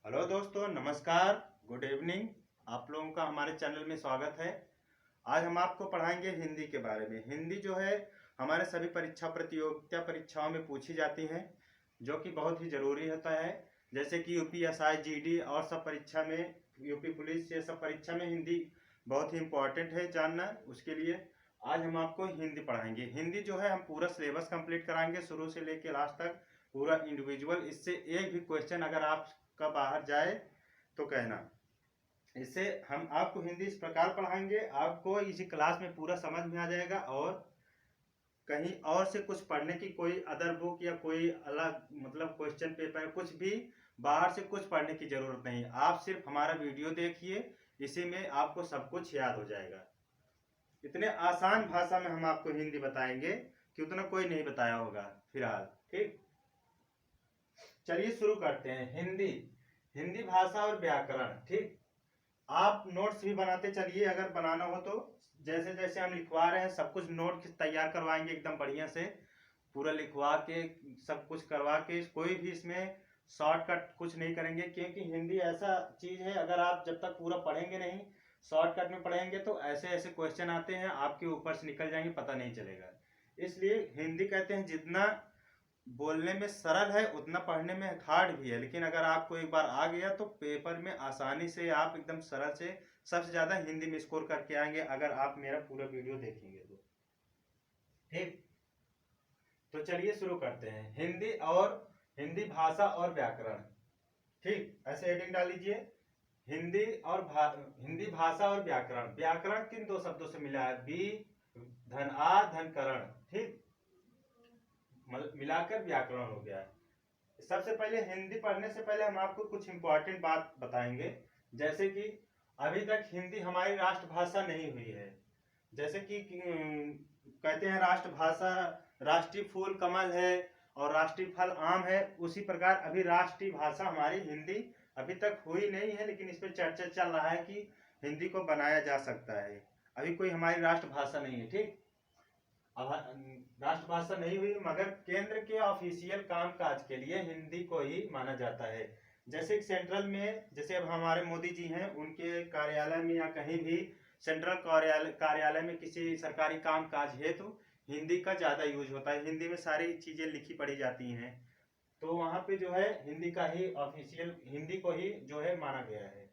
Hello दोस्तों, नमस्कार, good evening. आप लोगों का हमारे चैनल में स्वागत है। आज हम आपको पढ़ाएंगे हिंदी के बारे में। हिंदी जो है हमारे सभी परीक्षा प्रतियोगिता परीक्षाओं में पूछी जाती है, जो कि बहुत ही ज़रूरी होता है। जैसे कि यूपीएसआई, जीडी और सब परीक्षा में, यूपी पुलिस, ये सब परीक्षा में हिंदी बहुत ही इम्पोर्टेंट है जानना। उसके लिए आज हम आपको हिंदी पढ़ाएंगे। हिंदी जो है हम पूरा सिलेबस कंप्लीट कराएंगे, शुरू से लेकर लास्ट तक पूरा इंडिविजुअल। इससे एक भी क्वेश्चन अगर आपका बाहर जाए तो कहना। इससे हम आपको हिंदी इस प्रकार पढ़ाएंगे, आपको इसी क्लास में पूरा समझ में आ जाएगा और कहीं और से कुछ पढ़ने की कोई अदर बुक या कोई अलग मतलब क्वेश्चन पेपर कुछ भी बाहर से कुछ पढ़ने की जरूरत नहीं। आप सिर्फ हमारा वीडियो देखिए, इसी में आपको सब कुछ याद हो जाएगा। इतने आसान भाषा में हम आपको हिंदी बताएंगे कि उतना कोई नहीं बताया होगा फिलहाल। ठीक, चलिए शुरू करते हैं। हिंदी, हिंदी भाषा और व्याकरण। ठीक, आप नोट्स भी बनाते चलिए अगर बनाना हो तो। जैसे जैसे हम लिखवा रहे हैं सब कुछ नोट तैयार करवाएंगे एकदम बढ़िया से, पूरा लिखवा के सब कुछ करवा के। कोई भी इसमें शॉर्टकट कुछ नहीं करेंगे, क्योंकि हिंदी ऐसा चीज है, अगर आप जब तक पूरा पढ़ेंगे नहीं, शॉर्टकट में पढ़ेंगे तो ऐसे ऐसे क्वेश्चन आते हैं आपके ऊपर से निकल जाएंगे, पता नहीं चलेगा। इसलिए हिंदी कहते हैं जितना बोलने में सरल है उतना पढ़ने में हार्ड भी है, लेकिन अगर आपको एक बार आ गया तो पेपर में आसानी से आप एकदम सरल से सबसे ज्यादा हिंदी में स्कोर करके आएंगे, अगर आप मेरा पूरा वीडियो देखेंगे तो। ठीक, तो चलिए शुरू करते हैं। हिंदी भाषा और व्याकरण। ठीक, ऐसे हेडिंग डाल लीजिए, हिंदी भाषा और व्याकरण। व्याकरण किन दो शब्दों से मिला है? बी धन आ धन करण। ठीक, मिलाकर व्याकरण हो गया। सबसे पहले हिंदी पढ़ने से पहले हम आपको कुछ इंपॉर्टेंट बात बताएंगे। जैसे कि अभी तक हिंदी हमारी राष्ट्रभाषा नहीं हुई है। जैसे कि कहते हैं राष्ट्रभाषा, राष्ट्रीय फूल कमल है और राष्ट्रीय फल आम है, उसी प्रकार अभी राष्ट्रीय भाषा हमारी हिंदी अभी तक हुई नहीं है, लेकिन इस पर चर्चा चल रहा है कि हिंदी को बनाया जा सकता है। अभी कोई हमारी राष्ट्रभाषा नहीं है। ठीक, अब राष्ट्रभाषा नहीं हुई, मगर केंद्र के ऑफिशियल कामकाज के लिए हिंदी को ही माना जाता है। जैसे सेंट्रल में, जैसे अब हमारे मोदी जी हैं, उनके कार्यालय में या कहीं भी सेंट्रल कार्यालय में किसी सरकारी कामकाज है तो हिंदी का ज्यादा यूज होता है। हिंदी में सारी चीजें लिखी पढ़ी जाती हैं, तो वहां पे जो है हिंदी का ही ऑफिशियल, हिंदी को ही जो है माना गया है।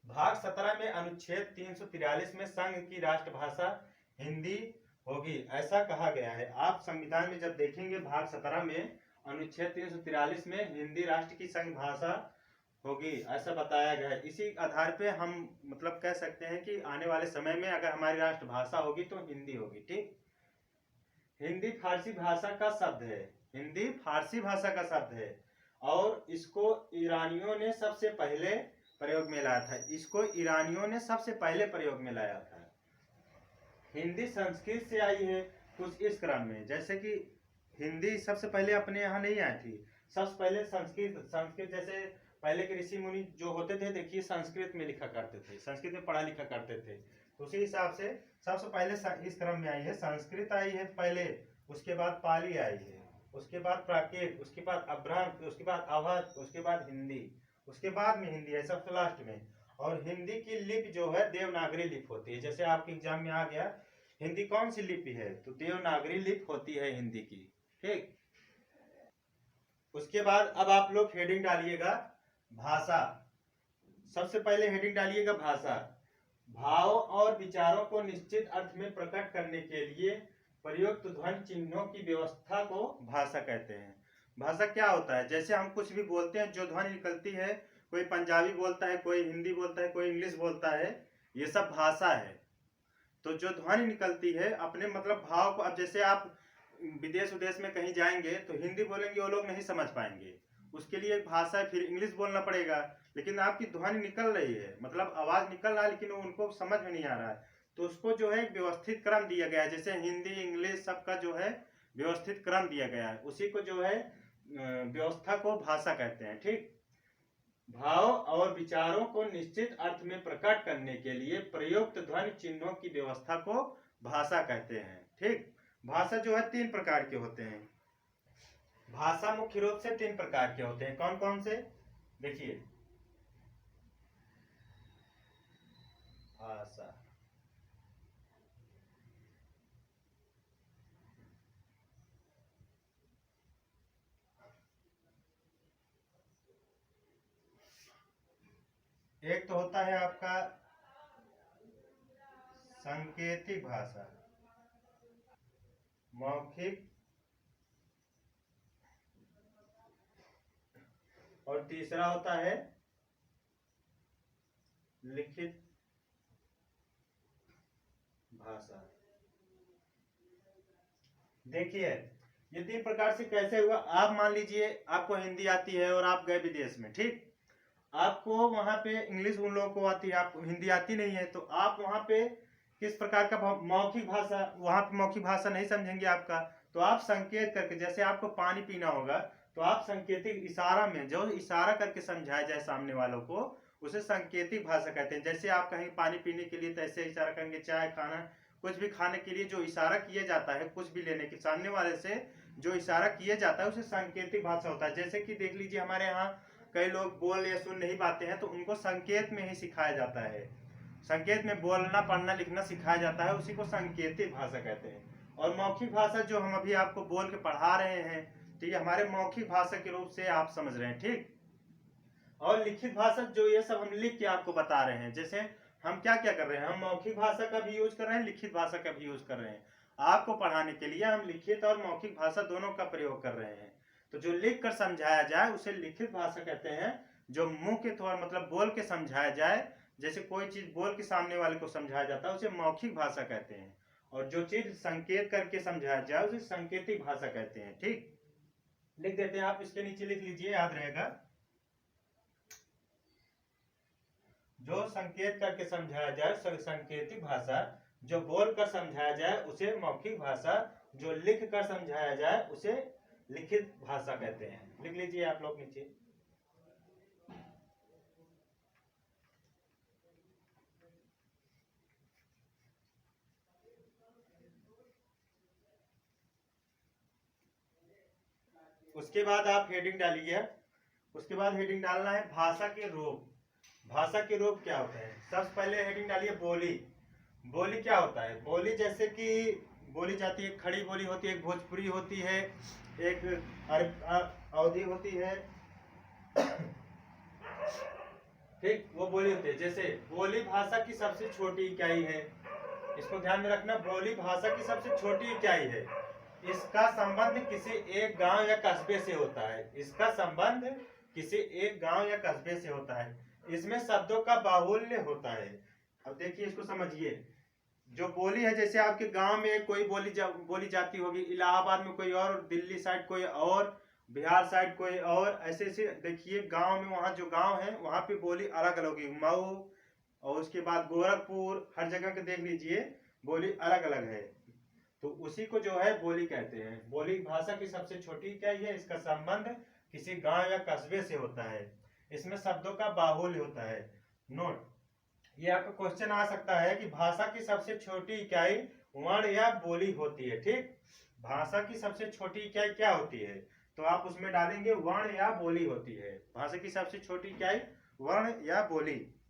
भाग 17 में अनुच्छेद 343 में संघ की राष्ट्रभाषा हिंदी होगी ऐसा कहा गया है। आप संविधान में जब देखेंगे भाग 17 में अनुच्छेद 343 में हिंदी राष्ट्र की संघ भाषा होगी ऐसा बताया गया है। इसी आधार पे हम मतलब कह सकते हैं कि आने वाले समय में अगर हमारी राष्ट्रभाषा होगी तो हिंदी होगी। ठीक, हिंदी फारसी भाषा का शब्द है। हिंदी फारसी भाषा का शब्द है और इसको ईरानियों ने सबसे पहले प्रयोग में लाया था। इसको ईरानियों ने सबसे पहले प्रयोग में लाया था। हिंदी संस्कृत से आई है कुछ इस क्रम में, जैसे कि हिंदी सबसे पहले अपने यहाँ नहीं आई थी। सबसे पहले संस्कृत जैसे पहले के ऋषि मुनि जो होते थे, देखिए संस्कृत में लिखा करते थे, संस्कृत में पढ़ा लिखा करते थे। तो उसी हिसाब से सबसे पहले इस क्रम में आई है। संस्कृत आई है पहले, उसके बाद पाली आई है, उसके बाद प्राकृत, उसके बाद अभ्रांत, उसके बाद अवध, उसके बाद हिंदी, उसके बाद में हिंदी है सबसे लास्ट में। और हिंदी की लिपि जो है देवनागरी लिपि होती है। जैसे आपके एग्जाम में आ गया हिंदी कौन सी लिपि है, तो देवनागरी लिपि होती है हिंदी की। ठीक, उसके बाद अब आप लोग हेडिंग डालिएगा भाषा। सबसे पहले हेडिंग डालिएगा भाषा। भाव और विचारों को निश्चित अर्थ में प्रकट करने के लिए प्रयुक्त ध्वनि चिन्हों की व्यवस्था को भाषा कहते हैं। भाषा क्या होता है? जैसे हम कुछ भी बोलते हैं, जो ध्वनि निकलती है, कोई पंजाबी बोलता है, कोई हिंदी बोलता है, कोई इंग्लिश बोलता है, ये सब भाषा है। तो जो ध्वनि निकलती है अपने मतलब भाव को, अब जैसे आप विदेश विदेश में कहीं जाएंगे तो हिंदी बोलेंगे वो लोग नहीं समझ पाएंगे, उसके लिए एक भाषा है, फिर इंग्लिश बोलना पड़ेगा। लेकिन आपकी ध्वनि निकल रही है, मतलब आवाज निकल रहा है, लेकिन उनको समझ में नहीं आ रहा है, तो उसको जो है एक व्यवस्थित क्रम दिया गया है। जैसे हिंदी इंग्लिश सबका जो है व्यवस्थित क्रम दिया गया है, उसी को जो है व्यवस्था को भाषा कहते हैं। ठीक, भाव और विचारों को निश्चित अर्थ में प्रकट करने के लिए प्रयुक्त ध्वनि चिन्हों की व्यवस्था को भाषा कहते हैं। ठीक, भाषा जो है 3 प्रकार के होते हैं। भाषा मुख्य रूप से 3 प्रकार के होते हैं। कौन कौन से? देखिए भाषा, एक तो होता है आपका सांकेतिक भाषा, मौखिक, और तीसरा होता है लिखित भाषा। देखिए ये तीन प्रकार से कैसे हुआ। आप मान लीजिए आपको हिंदी आती है और आप गए विदेश में, ठीक, आपको वहां पे इंग्लिश उन लोगों को आती है, आपको हिंदी आती नहीं है, तो आप वहां पे किस प्रकार का मौखिक भाषा, वहां पे मौखिक भाषा नहीं समझेंगे आपका, तो आप संकेत करके, जैसे आपको पानी पीना होगा तो आप संकेतिक इशारा में जो इशारा करके समझाया जाए सामने वालों को, उसे संकेतिक भाषा कहते हैं। जैसे आप कहीं पानी पीने के लिए तो ऐसे इशारा करेंगे, चाय खाना, कुछ भी खाने के लिए जो इशारा किया जाता है, कुछ भी लेने के सामने वाले से जो इशारा किया जाता है उसे सांकेतिक भाषा होता है। जैसे कि देख लीजिए हमारे यहाँ कई लोग बोल या सुन नहीं पाते हैं, तो उनको संकेत में ही सिखाया जाता है, संकेत में बोलना पढ़ना लिखना सिखाया जाता है, उसी को सांकेतिक भाषा कहते हैं। और मौखिक भाषा जो हम अभी आपको बोल के पढ़ा रहे हैं, तो ये हमारे मौखिक भाषा के रूप से आप समझ रहे हैं, ठीक। और लिखित भाषा जो ये सब हम लिख के आपको बता रहे हैं, जैसे हम क्या क्या कर रहे हैं, हम मौखिक भाषा का भी यूज कर रहे हैं, लिखित भाषा का भी यूज कर रहे हैं। आपको पढ़ाने के लिए हम लिखित और मौखिक भाषा दोनों का प्रयोग कर रहे हैं। तो जो लिख कर समझाया जाए उसे लिखित भाषा कहते हैं, जो मुंह के तौर मतलब बोल के समझाया जाए, जैसे कोई चीज बोल के सामने वाले को समझाया जाता है उसे मौखिक भाषा कहते हैं, और जो चीज संकेत करके समझाया जाए उसे सांकेतिक भाषा कहते हैं, ठीक। लिख देते हैं, आप इसके नीचे लिख लीजिए, याद रहेगा। जो संकेत करके समझाया जाए सांकेतिक भाषा, जो बोल कर समझाया जाए उसे मौखिक भाषा, जो लिख कर समझाया जाए उसे लिखित भाषा कहते हैं। लिख लीजिए आप लोग नीचे। उसके बाद आप हेडिंग डालिए। उसके बाद हेडिंग डालना है भाषा के रूप। भाषा के रूप क्या होते हैं, सबसे पहले हेडिंग डालिए बोली। बोली क्या होता है, बोली जैसे कि बोली जाती है, खड़ी बोली होती है, एक भोजपुरी होती है, एक अवधी होती है, ठीक, वो बोली होती है। जैसे बोली भाषा की सबसे छोटी इकाई है, इसको ध्यान में रखना, बोली भाषा की सबसे छोटी इकाई है। इसका संबंध किसी एक गांव या कस्बे से होता है, इसका संबंध किसी एक गांव या कस्बे से होता है। इसमें शब्दों का बाहुल्य होता है। अब देखिए इसको समझिए, जो बोली है, जैसे आपके गांव में कोई बोली जाती होगी, इलाहाबाद में कोई और, दिल्ली साइड कोई और, बिहार साइड कोई और, ऐसे ऐसे देखिए गांव में, वहाँ जो गांव है वहाँ पे बोली अलग अलग होगी, मऊ और उसके बाद गोरखपुर, हर जगह के देख लीजिए बोली अलग अलग है। तो उसी को जो है बोली कहते हैं। बोली भाषा की सबसे छोटी इकाई है, इसका संबंध किसी गांव या कस्बे से होता है, इसमें शब्दों का बाहुल्य होता है। नोट, ये आपका क्वेश्चन आ सकता है कि भाषा की सबसे छोटी इकाई वर्ण या बोली होती है, ठीक। भाषा की सबसे छोटी इकाई क्या होती है, तो आप उसमें डालेंगे वर्ण या बोली होती है। भाषा की सबसे छोटी इकाई वर्ण या बोली।